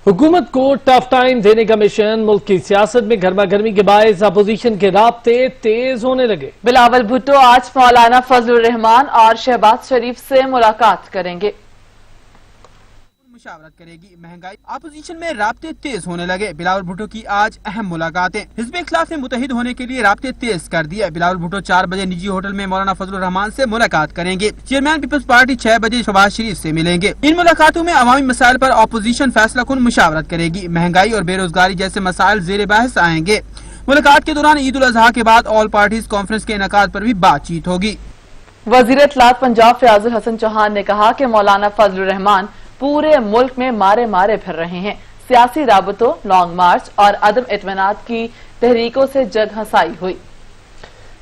हुकूमत को tough time देने का मिशन। मुल्क की सियासत में गर्मा गर्मी के बायस अपोजिशन के राब्ते तेज होने लगे। बिलावल भुट्टो आज मौलाना फजलुर रहमान और शहबाज शरीफ से मुलाकात करेंगे। मुशावरत करेगी। महंगाई अपोजिशन में राब्ते तेज होने लगे। बिलावल भुट्टो की आज अहम मुलाकातें। हिज़्ब इख्तिलाफ ने मुतहिद होने के लिए राब्ते तेज कर दिए। बिलावल भुट्टो 4 बजे निजी होटल में मौलाना फजलुर रहमान से मुलाकात करेंगे। चेयरमैन पीपल्स पार्टी 6 बजे शहबाज शरीफ से मिलेंगे। इन मुलाकातों में अवामी मसाइल पर अपोजिशन फैसला कुन मुशावरत करेगी। महंगाई और बेरोजगारी जैसे मसाइल ज़ेर बहस आएंगे। मुलाकात के दौरान ईद उल अजहा के बाद ऑल पार्टीज कॉन्फ्रेंस के इनेकाद पर भी बातचीत होगी। वज़ीर इत्तलात पंजाब फयाजुल हसन चौहान ने कहा कि मौलाना फजलुर रहमान पूरे मुल्क में मारे मारे फिर रहे हैं। सियासी राबतों, लॉन्ग मार्च और अदम इत्मीनान की तहरीकों से जग हंसाई हुई।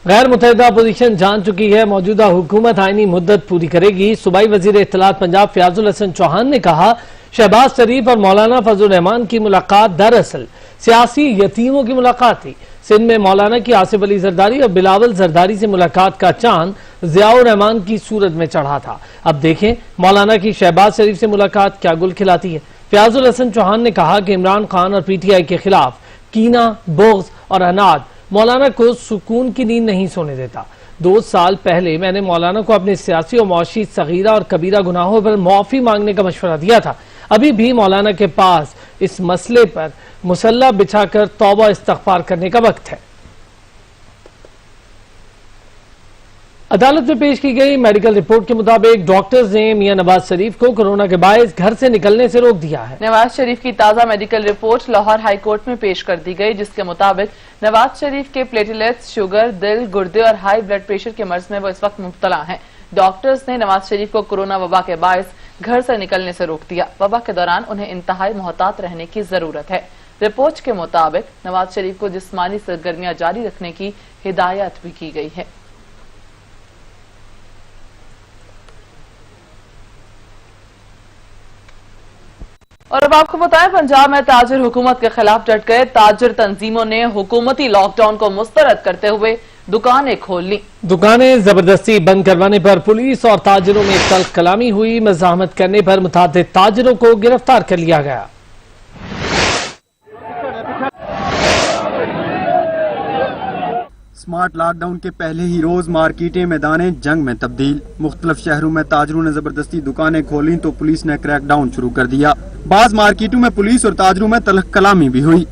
गैर मुतहदा अपोजिशन जान चुकी है मौजूदा हुकूमत आईनी मुद्दत पूरी करेगी। सूबाई वज़ीर इत्तलात पंजाब फयाजुल हसन चौहान ने कहा शहबाज शरीफ और मौलाना फजलुर रहमान की मुलाकात दरअसल सियासी यतीमों की मुलाकात थी। सिंध में मौलाना की आसिफ अली जरदारी और बिलावल जरदारी से मुलाकात का चांद ज़ियाउर रहमान की सूरत में चढ़ा था। अब देखें मौलाना की शहबाज शरीफ से मुलाकात क्या गुल खिलाती है। फयाजुल हसन चौहान ने कहा कि इमरान खान और PTI के खिलाफ कीना, बोग्ज और अनाद मौलाना को सुकून की नींद नहीं सोने देता। 2 साल पहले मैंने मौलाना को अपने सियासी और मुआशी सगीरा और कबीरा गुनाहों पर माफी मांगने का मशवरा दिया था। अभी भी मौलाना के पास इस मसले पर मुसल्ला बिछाकर तौबा इस्तगफार करने का वक्त है। अदालत में पेश की गई मेडिकल रिपोर्ट के मुताबिक डॉक्टर्स ने मियां नवाज शरीफ को कोरोना के बायस घर से निकलने से रोक दिया है। नवाज शरीफ की ताजा medical report Lahore high court में पेश कर दी गई, जिसके मुताबिक नवाज शरीफ के प्लेटलेट्स, शुगर, दिल, गुर्दे और हाई ब्लड प्रेशर के मर्ज में वो इस वक्त मुब्तला हैं। डॉक्टर्स ने नवाज शरीफ को कोरोना वबा के बायस घर से निकलने से रोक दिया। वबा के दौरान उन्हें इंतहाई मोहतात रहने की जरूरत है। रिपोर्ट के मुताबिक नवाज शरीफ को जिस्मानी सरगर्मियां जारी रखने की हिदायत भी की गई है। और अब आपको बताएं, पंजाब में ताजिर हुकूमत के खिलाफ डट गए। ताजिर तंजीमों ने हुकूमती लॉकडाउन को मुस्तरद करते हुए दुकानें खोल ली। दुकानें जबरदस्ती बंद करवाने पर पुलिस और ताजिरों में तल्ख कलामी हुई। मज़ाहमत करने पर मुतादिद ताजिरों को गिरफ्तार कर लिया गया। स्मार्ट लॉकडाउन के पहले ही रोज मार्केटें मैदाने जंग में तब्दील। मुख्तलिफ शहरों में ताजरों ने जबरदस्ती दुकानें खोली तो पुलिस ने क्रैकडाउन शुरू कर दिया। बाज मार्केटों में पुलिस और ताजरों में तल्ख कलामी भी हुई।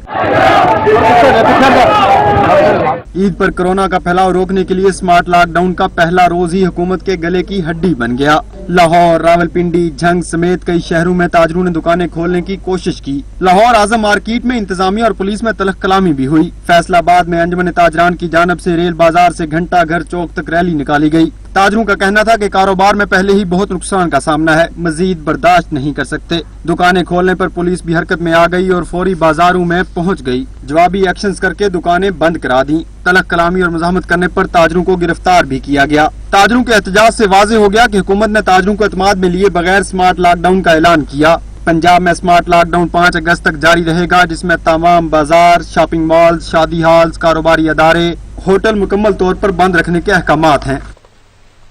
ईद पर कोरोना का फैलाव रोकने के लिए स्मार्ट लॉकडाउन का पहला रोज ही हुकूमत के गले की हड्डी बन गया। लाहौर, रावलपिंडी, झंग समेत कई शहरों में ताजरों ने दुकानें खोलने की कोशिश की। लाहौर आजम मार्केट में इंतजामिया और पुलिस में तल्ख कलामी भी हुई। फैसलाबाद में अंजुमन ताजरान की जानब से रेल बाजार से घंटा घर चौक तक रैली निकाली गई। ताजरों का कहना था कि कारोबार में पहले ही बहुत नुकसान का सामना है, मजीद बर्दाश्त नहीं कर सकते। दुकानें खोलने पर पुलिस भी हरकत में आ गई और फौरी बाजारों में पहुंच गई। जवाबी एक्शंस करके दुकानें बंद करा दी। तलख कलामी और मज़ाहमत करने पर ताजरों को गिरफ्तार भी किया गया। ताजरों के एहतजाज से वाज़ेह हो गया कि हुकूमत ने ताजरों को एतमाद में लिए बगैर स्मार्ट लॉकडाउन का ऐलान किया। पंजाब में स्मार्ट लॉकडाउन 5 अगस्त तक जारी रहेगा, जिसमें तमाम बाजार, शॉपिंग मॉल, शादी हॉल्स, कारोबारी अदारे, होटल मुकम्मल तौर पर बंद रखने के अहकामात हैं।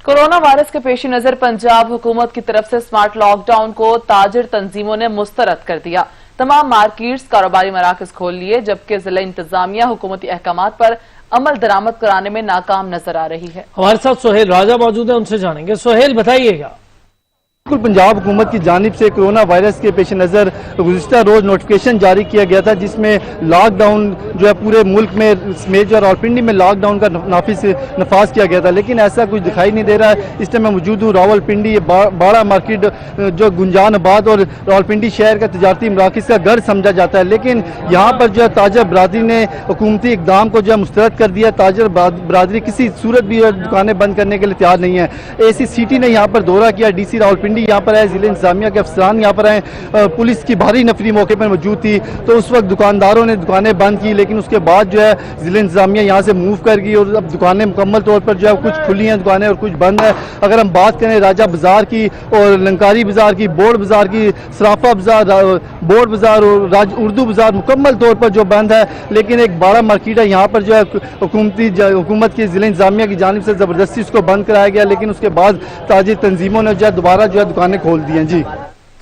कोरोना वायरस के पेश नजर पंजाब हुकूमत की तरफ से स्मार्ट लॉकडाउन को ताजिर तंजीमों ने मुस्तरद कर दिया। तमाम मार्केट्स, कारोबारी मराकज खोल लिए, जबकि जिला इंतजामिया हुकूमती अहकामात पर अमल दरामद कराने में नाकाम नजर आ रही है। हमारे साथ सोहेल राजा मौजूद है, उनसे जानेंगे। सोहेल बताइएगा। बिल्कुल, पंजाब हुकूमत की जानिब से कोरोना वायरस के पेश नज़र गुज़िश्ता रोज़ नोटिफिकेशन जारी किया गया था, जिसमें लॉकडाउन जो है पूरे मुल्क में समेत और रावलपिंडी में लॉकडाउन का नफाज किया गया था, लेकिन ऐसा कुछ दिखाई नहीं दे रहा है। इस टाइम मैं मौजूद हूँ रावलपिंडी बाड़ा मार्केट, जो गुंजानाबाद और रावलपिंडी शहर का तजारती मराकज़ का घर समझा जाता है, लेकिन यहाँ पर जो है ताजर बरादरी ने हुकूमती इकदाम को जो है मुस्तरद कर दिया। ताजर बरादरी किसी सूरत भी दुकानें बंद करने के लिए तैयार नहीं है। ACCT ने यहाँ पर दौरा किया, DC रावलपिंडी यहाँ पर आए, जिले इंतजामिया के अफसरान यहाँ पर आए, पुलिस की भारी नफरी मौके पर मौजूद थी, तो उस वक्त दुकानदारों ने दुकानें बंद की, लेकिन उसके बाद जो है जिले इंतजामिया यहाँ से मूव कर गई और अब दुकानें मुकम्मल तौर पर जो है कुछ खुली हैं दुकानें और कुछ बंद है। अगर हम बात करें राजा बाजार की और लंकारी बाजार की, बोर्ड बाजार की, सराफा बाजार, बोर्ड बाजार और उर्दू बाजार मुकम्मल तौर पर जो बंद है, लेकिन एक बाड़ा मार्केट है, यहाँ पर जो है हुकूमत की जिले इंतजामिया की जानिब से ज़बरदस्ती उसको बंद कराया गया, लेकिन उसके बाद ताजिर तंजीमों ने जो है दोबारा जो है दुकानें खोल दी हैं। जी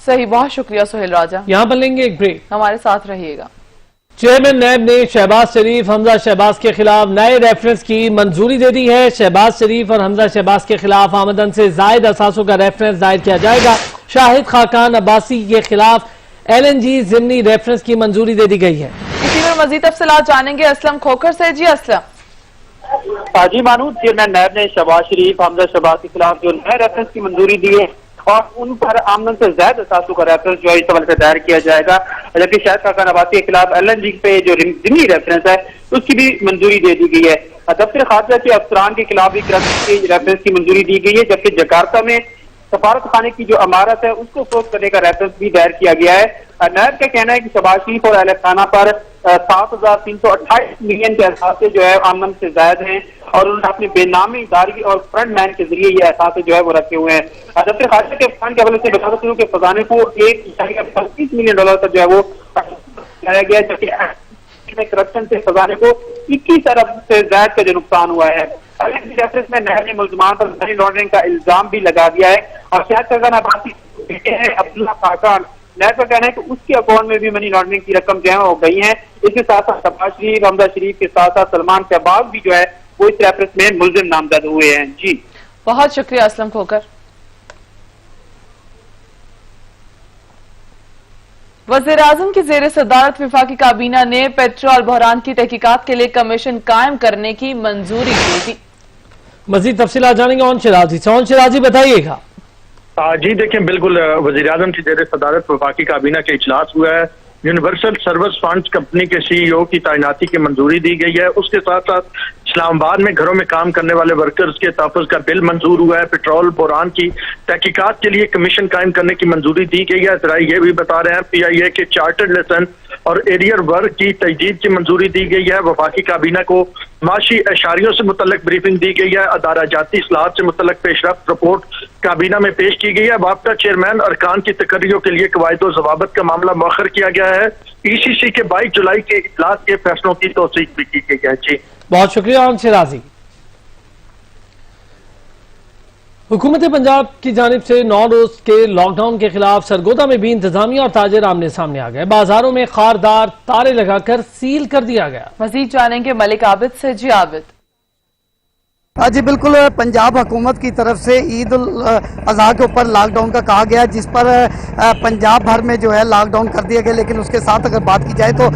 सही, बहुत शुक्रिया सोहेल राजा। यहाँ पर लेंगे एक ब्रेक। हमारे साथ रहिएगा। चेयरमैन नैब ने शहबाज शरीफ हमजा शहबाज के खिलाफ नए रेफरेंस की मंजूरी दे दी है। शहबाज शरीफ और हमजा शहबाज के खिलाफ आमदन से जायद असासों का रेफरेंस दायर किया जाएगा। शाहिद खाकान अब्बासी के खिलाफ LNG जिमनी रेफरेंस की मंजूरी दे दी गई है। इसी में मजीद तफसीलात जानेंगे असलम खोखर से। जी असलम। जी मानू, चेयरमैन नैब ने शहबाज शरीफ हमजा शहबाज के खिलाफ जो नए रेफरेंस की मंजूरी दी है और उन पर आमदन से ज्यादा असासों का रेफरेंस जो है इस हवाले से दायर किया जाएगा। जबकि शाहिद खाकान अब्बासी के खिलाफ LNG पे जो जिमनी रेफरेंस है उसकी भी मंजूरी दे दी गई है। दफ्तर खारजा के अफसरान के खिलाफ भी रेफरेंस की मंजूरी दी गई है। जबकि जकार्ता में सफारत खाने की जो इमारत है उसको फरोख्त करने का रेफरेंस भी दायर किया गया है। नैब का कहना है कि शहबाज शरीफ और अहले खाना पर 7,328 मिलियन के असासे जो है आमदन से ज्यादा हैं और उन्होंने अपनी बेनामी दारी और फ्रंट मैन के जरिए ये असासे जो है वो रखे हुए हैं। दफ्तर खारजा के अफसरान के हवाले से बता सकती हूँ कि खजाने को $1.35 मिलियन का जो है वो लाया गया है। जबकि करप्शन से खजाने को 21 अरब से ज्यादा का जो नुकसान हुआ है। रेफरेंस में नैब ने मुल्जमान पर मनी लॉन्ड्रिंग का इल्जाम भी लगा दिया है और शाहिद खाकान अब्बासी बेटे हैं अब्दुल्ला खाकान, नैब का कहना है कि उसके अकाउंट में भी मनी लॉन्ड्रिंग की रकम जमा हो गई है। इसके साथ साथ शहबाज शरीफ हमजा शरीफ के साथ साथ सलमान शहबाज भी जो है वो इस रेफरेंस में मुलजिम नामजद हुए हैं। जी बहुत शुक्रिया असलम खोकर। वज़ीर-ए-आज़म की ज़ेर सदारत वफाकी काबीना ने पेट्रोल बहरान की तहकीकात के लिए कमीशन कायम करने की मंजूरी दी थी। मजीद तफसीलात जानेंगे ऑन शिराजी बताइएगा। जी देखिए, बिल्कुल वज़ीर-ए-आज़म की ज़ेर सदारत वफाकी काबीना के इजलास हुआ है। यूनिवर्सल सर्विस फंड कंपनी के CEO की तैनाती की मंजूरी दी गई है। उसके साथ साथ इस्लामाबाद में घरों में काम करने वाले वर्कर्स के तहफ़्फ़ुज़ का बिल मंजूर हुआ है। पेट्रोल बहरान की तहकीकात के लिए कमीशन कायम करने की मंजूरी दी गई है। ज़रा ये भी बता रहे हैं PIA के चार्टर्ड लाइसेंस और एरियर वर्क की तजदीद की मंजूरी दी गई है। वफाकी काबीना को माशी एशारियों से मुतल्लिक ब्रीफिंग दी गई है। अदारा जाती इस्लाहत से मुतल्लिक पेशरफ्त रिपोर्ट काबीना में पेश की गई है। वाबता चेयरमैन अरकान की तकर्रियों के लिए कवायद व ज़वाबित का मामला मौखर किया गया है। ECC के 22 जुलाई के इजलास के फैसलों की तौसीक भी की गई है। जी बहुत शुक्रिया ऑन शिराजी। हुकूमत पंजाब की जानिब से 9 रोज के लॉकडाउन के खिलाफ सरगोदा में भी इंतजामिया और ताजिर आमने सामने आ गए। बाजारों में खारदार तारे लगाकर सील कर दिया गया। मजीद जानेंगे मलिक आबिद से। जी आबिद। जी बिल्कुल, पंजाब हुकूमत की तरफ से ईद उल अज़हा के ऊपर लॉकडाउन का कहा गया, जिस पर पंजाब भर में जो है लॉकडाउन कर दिया गया। लेकिन उसके साथ अगर बात की जाए तो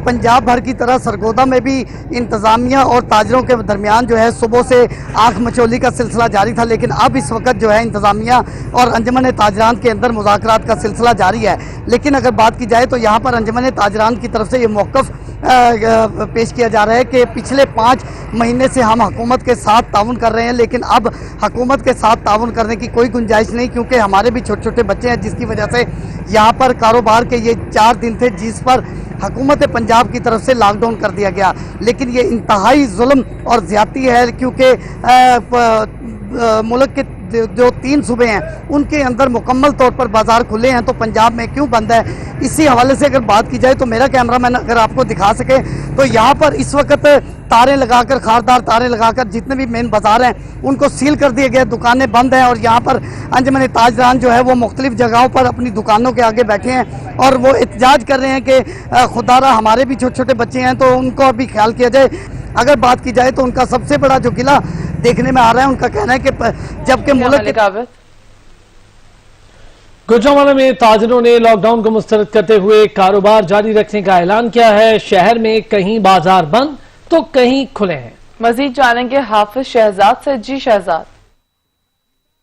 पंजाब भर की तरह सरगोदा में भी इंतज़ामिया और ताजरों के दरमियान जो है सुबह से आँख मचोली का सिलसिला जारी था। लेकिन अब इस वक्त जो है इंतज़ामिया और अंजमन ताजरान के अंदर मुज़ाकरात का सिलसिला जारी है। लेकिन अगर बात की जाए तो यहाँ पर अंजमन ताजरान की तरफ से ये मौक़िफ़ पेश किया जा रहा है कि पिछले 5 महीने से हम हुकूमत के साथ ताउन कर रहे हैं, लेकिन अब हुकूमत के साथ ताउन करने की कोई गुंजाइश नहीं, क्योंकि हमारे भी छोटे छोटे बच्चे हैं, जिसकी वजह से यहाँ पर कारोबार के ये 4 दिन थे जिस पर हुकूमत पंजाब की तरफ से लॉकडाउन कर दिया गया। लेकिन ये इंतहाई जुल्म और ज़्यादती है, क्योंकि मुल्क के जो 3 सूबे हैं उनके अंदर मुकम्मल तौर पर बाजार खुले हैं, तो पंजाब में क्यों बंद है। इसी हवाले से अगर बात की जाए तो मेरा कैमरामैन अगर आपको दिखा सके तो यहाँ पर इस वक्त तारे लगाकर, खारदार तारे लगाकर जितने भी मेन बाजार हैं उनको सील कर दिए गए, दुकानें बंद हैं। और यहाँ पर अंजमन ताजरान जो है वो मुख्तलिफ जगहों पर अपनी दुकानों के आगे बैठे हैं और वो एहतजाज कर रहे हैं कि खुदारा हमारे भी छोटे छोटे बच्चे हैं तो उनको भी ख्याल किया जाए। अगर बात की जाए तो उनका सबसे बड़ा जो गिला देखने में आ रहा है, उनका कहना है कि जबकि मुल्क गुजरांवाला में ताजिरों ने लॉकडाउन को मुस्तरद करते हुए कारोबार जारी रखने का ऐलान किया है। शहर में कहीं बाजार बंद तो कहीं खुले हैं। मजीद जानेंगे हाफिज शहजाद से। जी शहजाद।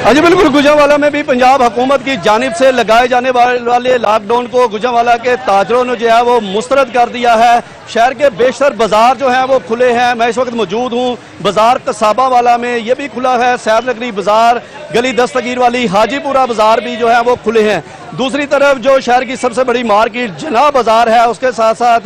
जी बिल्कुल, गुजरांवाला में भी पंजाब हुकूमत की जानिब से लगाए जाने वाले लॉकडाउन को गुजरांवाला के ताजरों ने जो है वो मुस्तरद कर दिया है। शहर के बेशतर बाजार जो हैं वो खुले हैं। मैं इस वक्त मौजूद हूँ बाजार कसाबा वाला में, ये भी खुला है। सैर नगरी बाजार, गली दस्तगीर वाली, हाजीपुरा बाजार भी जो है वो खुले हैं। दूसरी तरफ जो शहर की सबसे बड़ी मार्केट जना बाजार है, उसके साथ साथ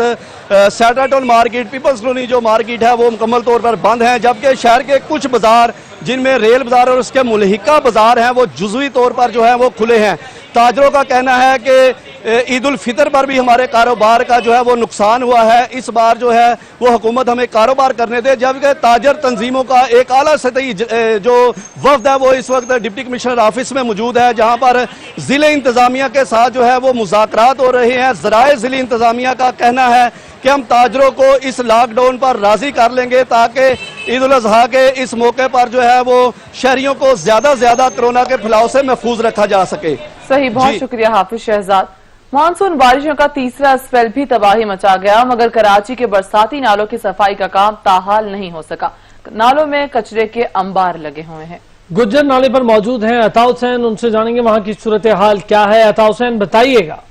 central town market, people's colony जो मार्केट है वो मुकम्मल तौर पर बंद है। जबकि शहर के कुछ बाजार जिनमें रेल बाजार और उसके मुल्हिका बाजार हैं वो जुज़वी तौर पर जो है वो खुले हैं। ताजरों का कहना है कि ईद उल फितर पर भी हमारे कारोबार का जो है वो नुकसान हुआ है। इस बार जो है वो हुकूमत हमें कारोबार करने दे, जबकि ताजर तंजीमों का एक आला सतही जो वफ्द है वो इस वक्त डिप्टी कमिश्नर ऑफिस में मौजूद है, जहां पर जिले इंतजामिया के साथ जो है वो मुज़ाकरात हो रहे हैं। ज़राए जिले इंतजामिया का कहना है कि हम ताजरों को इस लॉकडाउन पर राजी कर लेंगे ताकि ईद उल अजहा के इस मौके पर जो है वो शहरियों को ज्यादा से ज्यादा कोरोना के फैलाव से महफूज रखा जा सके। सही, बहुत शुक्रिया हाफिज शहजाद। मानसून बारिशों का तीसरा स्पेल भी तबाही मचा गया, मगर कराची के बरसाती नालों की सफाई का काम ताहाल नहीं हो सका। नालों में कचरे के अंबार लगे हुए हैं। गुज्जर नाले पर मौजूद हैं अता हुसैन, उनसे जानेंगे वहां की सूरत हाल क्या है। अता हुसैन, बताइएगा।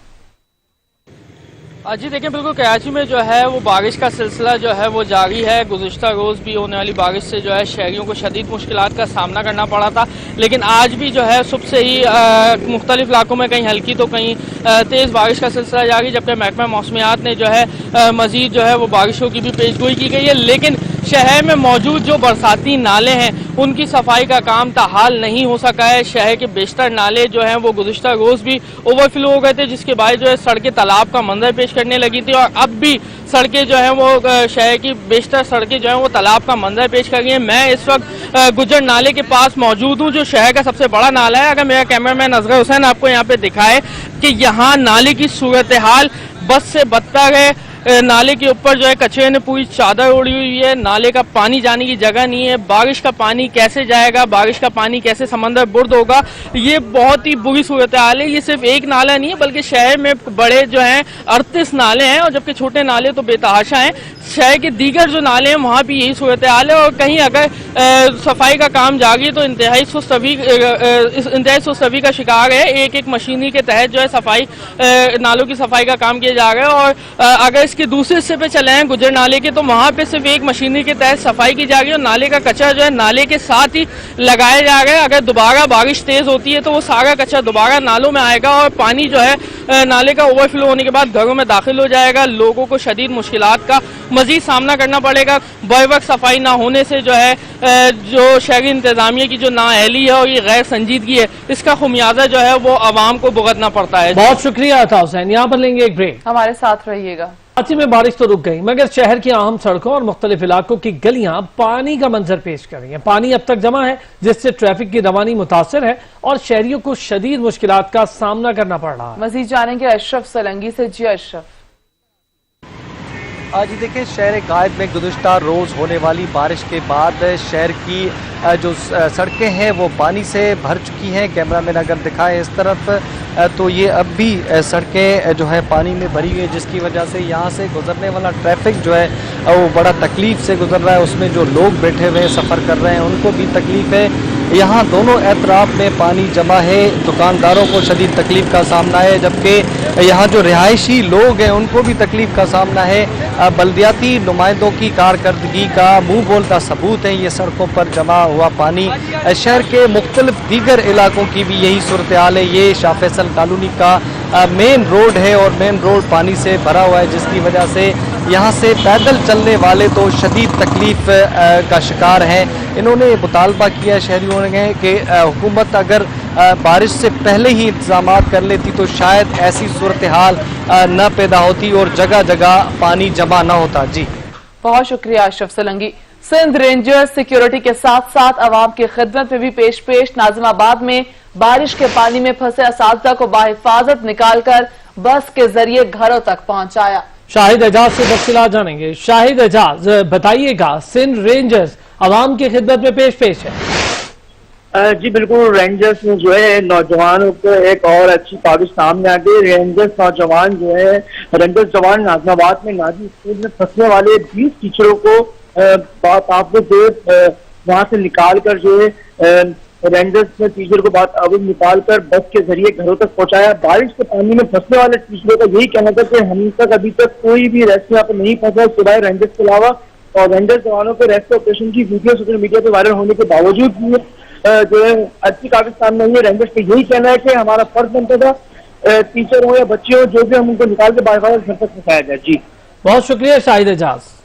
जी देखिए, बिल्कुल कराची में जो है वो बारिश का सिलसिला जो है वो जारी है। गुज़िश्ता रोज़ भी होने वाली बारिश से जो है शहरियों को शदीद मुश्किलात का सामना करना पड़ा था, लेकिन आज भी जो है सुबह से ही मुख्तलिफ इलाकों में कहीं हल्की तो कहीं तेज़ बारिश का सिलसिला जारी, जबकि महकमा मौसमियात ने जो है मज़ीद जो है वो बारिशों की भी पेशगोई की गई है। लेकिन शहर में मौजूद जो बरसाती नाले हैं उनकी सफाई का काम ताहाल नहीं हो सका है। शहर के बेशतर नाले जो हैं वो गुज़िश्ता रोज़ भी ओवरफ्लो हो गए थे, जिसके बाद जो है सड़कें तालाब का मंजर पेश करने लगी थी, और अब भी सड़कें जो हैं वो शहर की बेशतर सड़कें जो हैं वो तालाब का मंजर पेश कर रही हैं। मैं इस वक्त गुज्जर नाले के पास मौजूद हूँ, जो शहर का सबसे बड़ा नाला है। अगर मेरा कैमरामैन असगर हुसैन आपको यहाँ पे दिखाए कि यहाँ नाले की सूरत हाल बस से बदतर है। नाले के ऊपर जो है कचरे ने पूरी चादर ओढ़ी हुई है, नाले का पानी जाने की जगह नहीं है। बारिश का पानी कैसे जाएगा, बारिश का पानी कैसे समंदर बुर्द होगा, ये बहुत ही बुरी सूरत हाल है। ये सिर्फ एक नाला नहीं है, बल्कि शहर में बड़े जो हैं 38 नाले हैं, और जबकि छोटे नाले तो बेतहाशा हैं। शहर के दीगर जो नाले हैं वहाँ भी यही सूरत हाल है, और कहीं अगर सफाई का काम जारी है तो इंतहाई सुस्तवी का शिकार है। एक एक मशीनरी के तहत जो है सफाई नालों की सफाई का काम किया जा रहा है, और अगर इसके दूसरे हिस्से पे चले हैं गुज्जर नाले के, तो वहाँ पे सिर्फ एक मशीनरी के तहत सफाई की जा रही है, और नाले का कचरा जो है नाले के साथ ही लगाया जा रहा है। अगर दोबारा बारिश तेज होती है तो वो सारा कचरा दोबारा नालों में आएगा, और पानी जो है नाले का ओवरफ्लो होने के बाद घरों में दाखिल हो जाएगा। लोगों को शदीद मुश्किलात का मजीद सामना करना पड़ेगा। बर-वक्त सफाई ना होने से जो है जो शहरी इंतजामिया की जो नाअहली है और ये गैर संजीदगी है, इसका खुमियाजा जो है वो आवाम को भुगतना पड़ता है। बहुत शुक्रिया अता हुसैन। यहाँ पर लेंगे एक ब्रेक, हमारे साथ रहिएगा। कराची में बारिश तो रुक गई, मगर शहर की अहम सड़कों और मुख्तलिफ इलाकों की गलियां पानी का मंजर पेश कर रही हैं। पानी अब तक जमा है, जिससे ट्रैफिक की रवानी मुतासर है और शहरियों को शदीद मुश्किलात का सामना करना पड़ रहा है। मजीद जानेंगे अशरफ सलंगी से। जी अशरफ। आज देखिए, शहर गायब में गुज़िश्ता रोज़ होने वाली बारिश के बाद शहर की जो सड़कें हैं वो पानी से भर चुकी हैं। कैमरामैन अगर दिखाएं इस तरफ तो ये अब भी सड़कें जो है पानी में भरी हुई है, जिसकी वजह से यहाँ से गुजरने वाला ट्रैफिक जो है वो बड़ा तकलीफ से गुजर रहा है। उसमें जो लोग बैठे हुए सफ़र कर रहे हैं उनको भी तकलीफ है। यहाँ दोनों एतराफ में पानी जमा है, दुकानदारों को शदीद तकलीफ का सामना है, जबकि यहाँ जो रिहायशी लोग हैं उनको भी तकलीफ का सामना है। बल्दियाती नुमाइंदों की कारकर्दगी का मुँह बोलता सबूत है ये सड़कों पर जमा हुआ पानी। शहर के मुख्तलिफ दीगर इलाकों की भी यही सूरत हाल है। ये शाह फैसल कॉलोनी का मेन रोड है और मेन रोड पानी से भरा हुआ है, जिसकी वजह से यहाँ से पैदल चलने वाले तो शदीद तकलीफ का शिकार हैं। इन्होंने मुतालबा किया शहरियों ने कि हुकूमत अगर बारिश से पहले ही इंतजामात कर लेती तो शायद ऐसी सूरत हाल न पैदा होती और जगह जगह पानी जमा न होता। जी बहुत शुक्रिया अशरफ सलंगी। सिंध रेंजर्स सिक्योरिटी के साथ साथ अवाम की खिदमत में भी पेश नाजिमाबाद में बारिश के पानी में फंसे असातिज़ा को बाहिफाजत निकालकर बस के जरिए घरों तक पहुंचाया। शाहिद एजाज से तफसीलात जानेंगे। शाहिद एजाज, बताइएगा, सिंध रेंजर्स अवाम की खिदमत में पेश है। जी बिल्कुल, रेंजर्स में जो है नौजवानों को एक और अच्छी काबिज सामने आ गई। रेंजर्स नौजवान जो है रेंजर्स जवान नाजिमाबाद में नाजी स्कूल में फंसने वाले 20 टीचरों को काफी देर वहां से निकाल कर जो है रेंजर्स ने टीचर को निकाल कर बस के जरिए घरों तक पहुंचाया। बारिश के पानी में फंसने वाले टीचरों का यही कहना था कि हम तक अभी तक कोई भी रेस्क्यू यहाँ पर नहीं पहुंचा सिवाय रेंजर्स के अलावा, और रेंजर्स जवानों के रेस्क्यू ऑपरेशन की वीडियो सोशल मीडिया पर वायरल होने के बावजूद भी जो है अच्छी काफी सामने आई है। रेंजर्स का यही कहना है कि हमारा फर्ज बनता था टीचर हो या बच्चे हो, जो भी हम उनको निकाल के बाहर घर तक पहुंचाया जाए। जी बहुत शुक्रिया शाहिद एजाज।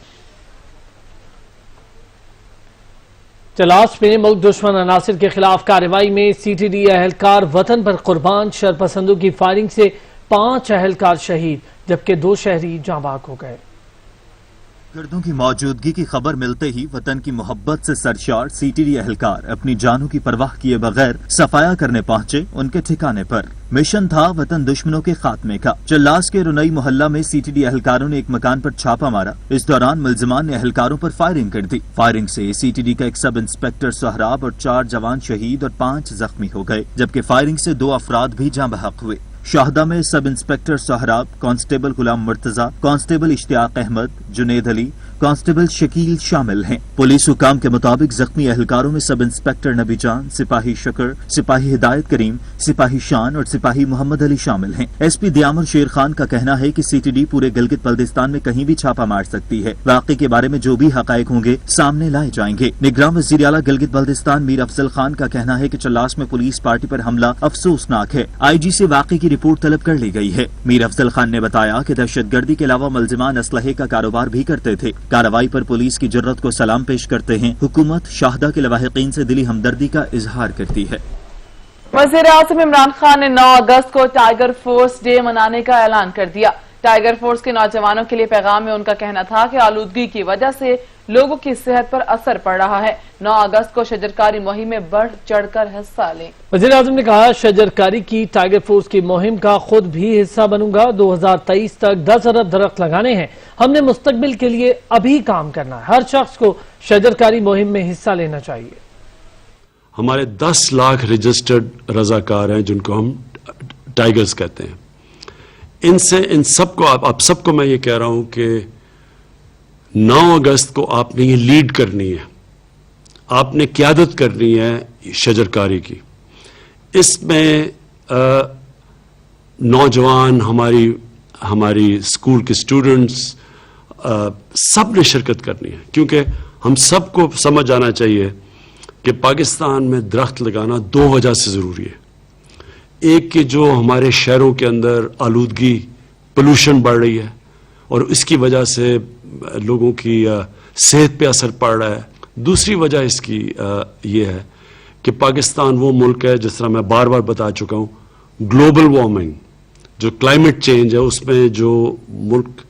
तलाश में मुल्क दुश्मन अनासिर के खिलाफ कार्रवाई में सीटीडी एहलकार वतन पर कुर्बान, शरपसंदों की फायरिंग से 5 एहलकार शहीद जबकि 2 शहरी जाँ बाग हो गए। गर्दों की मौजूदगी की खबर मिलते ही वतन की मोहब्बत से सरशार सीटीडी एहलकार अपनी जानों की परवाह किए बगैर सफाया करने पहुंचे उनके ठिकाने पर। मिशन था वतन दुश्मनों के खात्मे का। चल्लास के रुनई मोहल्ला में सीटीडी एहलकारों ने एक मकान पर छापा मारा। इस दौरान मुलजिमान ने एहलकारों पर फायरिंग कर दी। फायरिंग से सीटीडी का एक सब इंस्पेक्टर सोहराब और 4 जवान शहीद और 5 जख्मी हो गए, जबकि फायरिंग से 2 अफराद भी जाँ बहक हुए। शाहदा में सब इंस्पेक्टर सोहराब, कांस्टेबल गुलाम मुर्तजा, कांस्टेबल इश्तियाक अहमद, जुनेद अली, कांस्टेबल शकील शामिल हैं। पुलिस हुकाम के मुताबिक जख्मी एहलकारों में सब इंस्पेक्टर नबी जान, सिपाही शकर, सिपाही हिदायत करीम, सिपाही शान और सिपाही मोहम्मद अली शामिल हैं। एसपी दियामर शेर खान का कहना है कि सीटीडी पूरे गिलगित बल्दिस्तान में कहीं भी छापा मार सकती है। वाकई के बारे में जो भी हकायक होंगे सामने लाए जाएंगे। निगरान वज़ीर आला गिलगित बल्दिस्तान मीर अफजल खान का कहना है कि चल्लास में पुलिस पार्टी पर हमला अफसोसनाक है। IG से वाकई की रिपोर्ट तलब कर ली गई है। मीर अफजल खान ने बताया कि दहशतगर्दी के अलावा मुलजिमान असलहे का कारोबार भी करते थे। कार्रवाई पर पुलिस की जुर्रत को सलाम पेश करते हैं। हुकूमत शाहदा के लवाहिकीन से दिली हमदर्दी का इजहार करती है। वज़ीर आज़म इमरान खान ने 9 अगस्त को टाइगर फोर्स डे मनाने का ऐलान कर दिया। टाइगर फोर्स के नौजवानों के लिए पैगाम में उनका कहना था कि आलूदगी की वजह से लोगों की सेहत पर असर पड़ रहा है। 9 अगस्त को शजरकारी मुहिम में बढ़ चढ़कर हिस्सा लें। वज़ीर आज़म ने कहा, शजरकारी की टाइगर फोर्स की मुहिम का खुद भी हिस्सा बनूंगा। 2023 तक 10 अरब दरख्त लगाने हैं। हमने मुस्तकबिल के लिए अभी काम करना है। हर शख्स को शजरकारी मुहिम में हिस्सा लेना चाहिए। हमारे 10 लाख रजिस्टर्ड रजाकार हैं जिनको हम टाइगर्स कहते हैं। इनसे इन सबको आप सबको मैं ये कह रहा हूं कि 9 अगस्त को आपने ये लीड करनी है, आपने क़यादत करनी है शजरकारी की। इसमें नौजवान, हमारी स्कूल के स्टूडेंट्स सब ने शिरकत करनी है, क्योंकि हम सबको समझ आना चाहिए कि पाकिस्तान में दरख्त लगाना 2 वजह से ज़रूरी है। एक कि जो हमारे शहरों के अंदर आलूदगी, पोल्यूशन बढ़ रही है और इसकी वजह से लोगों की सेहत पे असर पड़ रहा है। दूसरी वजह इसकी ये है कि पाकिस्तान वो मुल्क है, जिस तरह मैं बार बार बता चुका हूँ, ग्लोबल वार्मिंग जो क्लाइमेट चेंज है उसमें जो मुल्क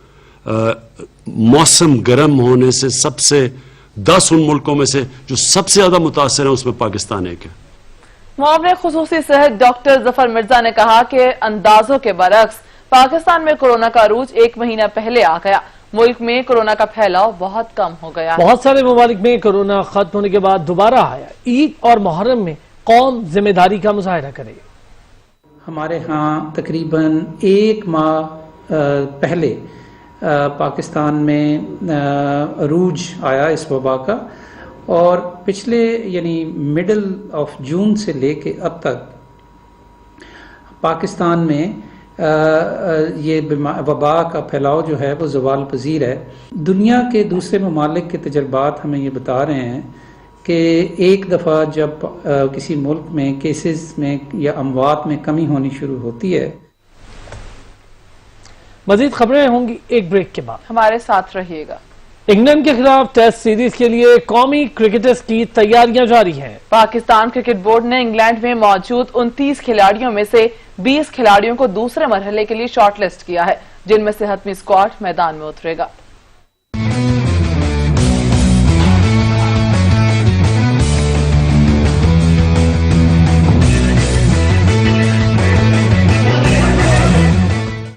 मौसम गर्म होने से सबसे 10 उन मुल्कों में से जो सबसे ज्यादा मुतासर है उसमें पाकिस्तान एक है। मुआवरे खुसूसी सेहत डॉक्टर जफर मिर्जा ने कहा कि अंदाजों के बरक्स पाकिस्तान में कोरोना का अरूज 1 महीना पहले आ गया। मुल्क में कोरोना का फैलाव बहुत कम हो गया। बहुत सारे ममालिक में कोरोना खत्म होने के बाद दोबारा आया। ईद और मुहर्रम में कौम जिम्मेदारी का मुजाहिरा करे। हमारे यहाँ तकरीबन 1 माह पहले पाकिस्तान में अरूज आया इस वबा का, और पिछले यानी मिडल ऑफ जून से लेके अब तक पाकिस्तान में ये वबा का फैलाव जो है वो ज़वाल पजीर है। दुनिया के दूसरे ममालिक के तजर्बात हमें ये बता रहे हैं कि एक दफ़ा जब किसी मुल्क में केसेस में या अमवात में कमी होनी शुरू होती है। मजीद खबरें होंगी एक ब्रेक के बाद, हमारे साथ रहिएगा। इंग्लैंड के खिलाफ टेस्ट सीरीज के लिए कौमी क्रिकेटर्स की तैयारियां जारी हैं। पाकिस्तान क्रिकेट बोर्ड ने इंग्लैंड में मौजूद 29 खिलाड़ियों में से 20 खिलाड़ियों को दूसरे मरहले के लिए शॉर्टलिस्ट किया है, जिनमें से हतमी स्क्वाड मैदान में उतरेगा।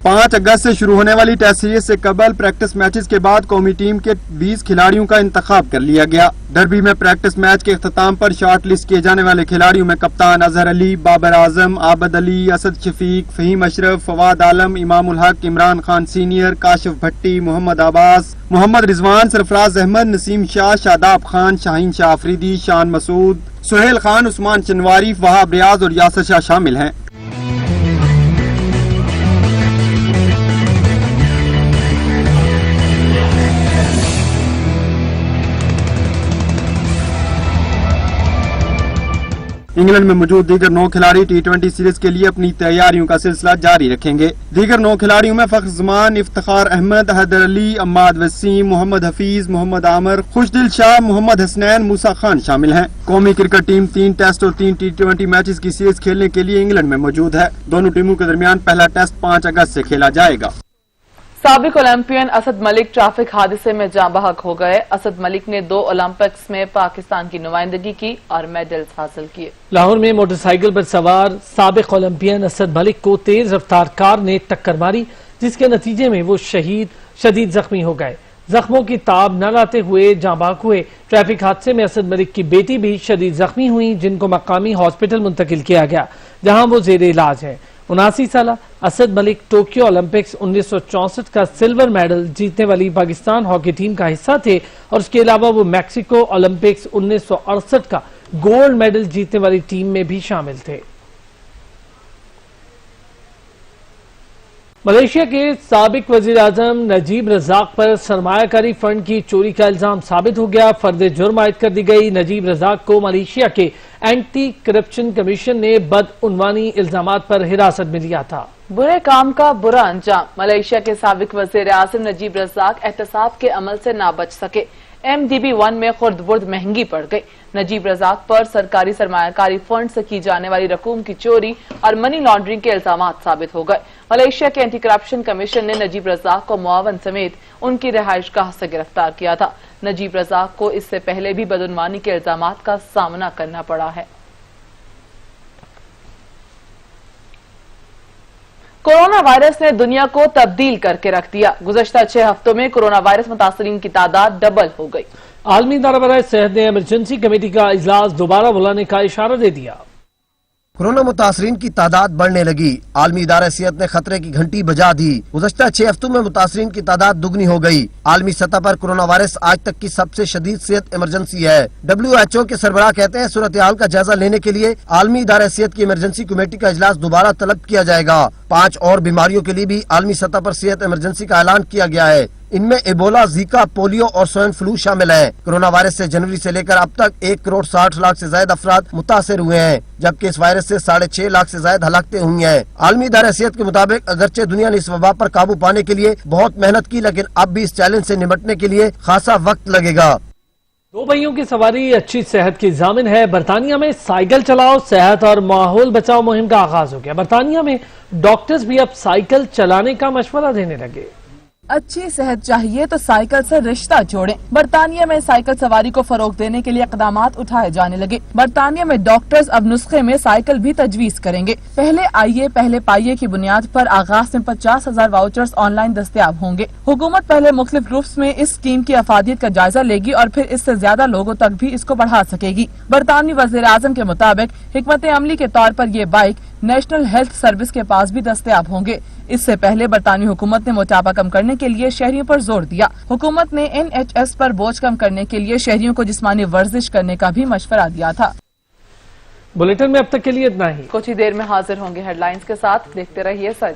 पाँच अगस्त से शुरू होने वाली टेस्ट सीरीज से कबल प्रैक्टिस मैचेस के बाद कौमी टीम के 20 खिलाड़ियों का इंतखाब कर लिया गया। डर्बी में प्रैक्टिस मैच के इख्तिताम पर शॉर्ट लिस्ट किए जाने वाले खिलाड़ियों में कप्तान अजहर अली, बाबर आजम, आबद अली, असद शफीक, फहीम अशरफ, फवाद आलम, इमामुल हक, इमरान खान सीनियर, काशिफ भट्टी, मोहम्मद अब्बास, मोहम्मद रिजवान, सरफराज अहमद, नसीम शाह, शादाब खान, शाहीन शाह अफरीदी, शान मसूद, सुहेल खान, उस्मान चनवारी, वहाब रियाज और यासर शाह शामिल हैं। इंग्लैंड में मौजूद दीगर 9 खिलाड़ी T20 सीरीज के लिए अपनी तैयारियों का सिलसिला जारी रखेंगे। दीगर 9 खिलाड़ियों में फख्र जमान, इफ्तिखार अहमद, हैदर अली, अम्माद वसीम, मोहम्मद हफीज, मोहम्मद आमिर, खुशदिल शाह, मोहम्मद हसनैन, मूसा खान शामिल हैं। कौमी क्रिकेट टीम 3 टेस्ट और 3 T20 मैचेस की सीरीज खेलने के लिए इंग्लैंड में मौजूद है। दोनों टीमों के दरमियान पहला टेस्ट 5 अगस्त से खेला जाएगा। साबिक ओलंपियन असद मलिक ट्रैफिक हादसे में जाँ बहक हो गए। असद मलिक ने 2 ओलंपिक्स में पाकिस्तान की नुमाइंदगी की और मेडल्स हासिल किए। लाहौर में मोटरसाइकिल पर सवार साबिक ओलंपियन असद मलिक को तेज रफ्तार कार ने टक्कर मारी, जिसके नतीजे में वो शदीद जख्मी हो गए। जख्मों की ताब न लाते हुए जाँ बहक हुए। ट्रैफिक हादसे में असद मलिक की बेटी भी शदीद जख्मी हुई, जिनको मकामी हॉस्पिटल मुंतकिल किया गया, जहां वो जेर इलाज है। 79 साल असद मलिक टोक्यो ओलंपिक्स 1964 का सिल्वर मेडल जीतने वाली पाकिस्तान हॉकी टीम का हिस्सा थे और उसके अलावा वो मैक्सिको ओलंपिक्स 1968 का गोल्ड मेडल जीतने वाली टीम में भी शामिल थे। मलेशिया के साबिक वजीर आजम नजीब रजाक पर सरमायाकारी फंड की चोरी का इल्जाम साबित हो गया। फर्द जुर्म आयद कर दी गई। नजीब रजाक को मलेशिया के एंटी करप्शन कमीशन ने बदउनवानी इल्जामात पर हिरासत में लिया था। बुरे काम का बुरा अंजाम। मलेशिया के साबिक वजीर आजम नजीब रजाक एहतसाब के अमल से ना बच सके। MDB-1 में खुर्द-बुर्द महंगी पड़ गई। नजीब रजाक पर सरकारी सरमायाकारी फंड से की जाने वाली रकूम की चोरी और मनी लॉन्ड्रिंग के इल्जामात साबित हो गए। मलेशिया के एंटी करप्शन कमीशन ने नजीब रजाक को मुआवन समेत उनकी रिहाइशगाह से गिरफ्तार किया था। नजीब रजाक को इससे पहले भी बदउनवानी के इल्जामात का सामना करना पड़ा है। कोरोना वायरस ने दुनिया को तब्दील करके रख दिया। गुज़श्ता 6 हफ्तों में कोरोना वायरस मुतासरीन की तादाद डबल हो गई। आलमी इदारा बराए सेहत ने इमरजेंसी कमेटी का इजलास दोबारा बुलाने का इशारा दे दिया। कोरोना मुतासरीन की तादाद बढ़ने लगी। आलमी इदारा सेहत ने खतरे की घंटी बजा दी। गुज़श्ता 6 हफ्तों में मुतासरीन की तादाद दुगनी हो गई। आलमी सतह पर कोरोना वायरस आज तक की सबसे शदीद सेहत इमरजेंसी है। WHO के सरबराह कहते हैं सूरत हाल का जायजा लेने के लिए आलमी इदारा सेहत की इमरजेंसी कमेटी का इजलास दोबारा तलब किया जाएगा। 5 और बीमारियों के लिए भी आलमी सतह पर सेहत इमरजेंसी का ऐलान किया गया है। इनमें एबोला, जीका, पोलियो और स्वाइन फ्लू शामिल है। कोरोना वायरस से जनवरी से लेकर अब तक 1 करोड़ 60 लाख से ज्यादा अफराद मुतासर हुए हैं, जबकि इस वायरस से 6.5 लाख से ज्यादा हलाकतें हुई हैं। आलमी इदारा सेहत के मुताबिक अगरचे दुनिया ने इस वबा पर काबू पाने के लिए बहुत मेहनत की, लेकिन अब भी इस चैलेंज से निपटने के लिए खासा वक्त लगेगा। 2 पहियों की सवारी अच्छी सेहत की जामिन है। बरतानिया में साइकिल चलाओ, सेहत और माहौल बचाओ मुहिम का आगाज हो गया। बरतानिया में डॉक्टर्स भी अब साइकिल चलाने का मशवरा देने लगे। अच्छी सेहत चाहिए तो साइकिल से रिश्ता जोड़ें। बरतानिया में साइकिल सवारी को फरोग देने के लिए इक़दामात उठाए जाने लगे। बरतानिया में डॉक्टर्स अब नुस्खे में साइकिल भी तजवीज करेंगे। पहले आइए पहले पाइए की बुनियाद पर आगाज में 50,000 वाउचर्स ऑनलाइन दस्तयाब होंगे। हुकूमत पहले मुख्तलिफ ग्रुप्स में इस स्कीम की अफादियत का जायजा लेगी और फिर इससे ज्यादा लोगों तक भी इसको बढ़ा सकेगी। बरतानवी वज़ीर आज़म के मुताबिक हिकमत अमली के तौर पर ये बाइक नेशनल हेल्थ सर्विस के पास भी दस्तयाब होंगे। इससे पहले बरतानवी हुकूमत ने मोटापा कम करने के लिए शहरियों पर जोर दिया। हुकूमत ने NHS पर बोझ कम करने के लिए शहरियों को जिस्मानी वर्जिश करने का भी मशवरा दिया था। बुलेटिन में अब तक के लिए इतना ही। कुछ ही देर में हाजिर होंगे हेडलाइंस के साथ। देखते रहिए सच।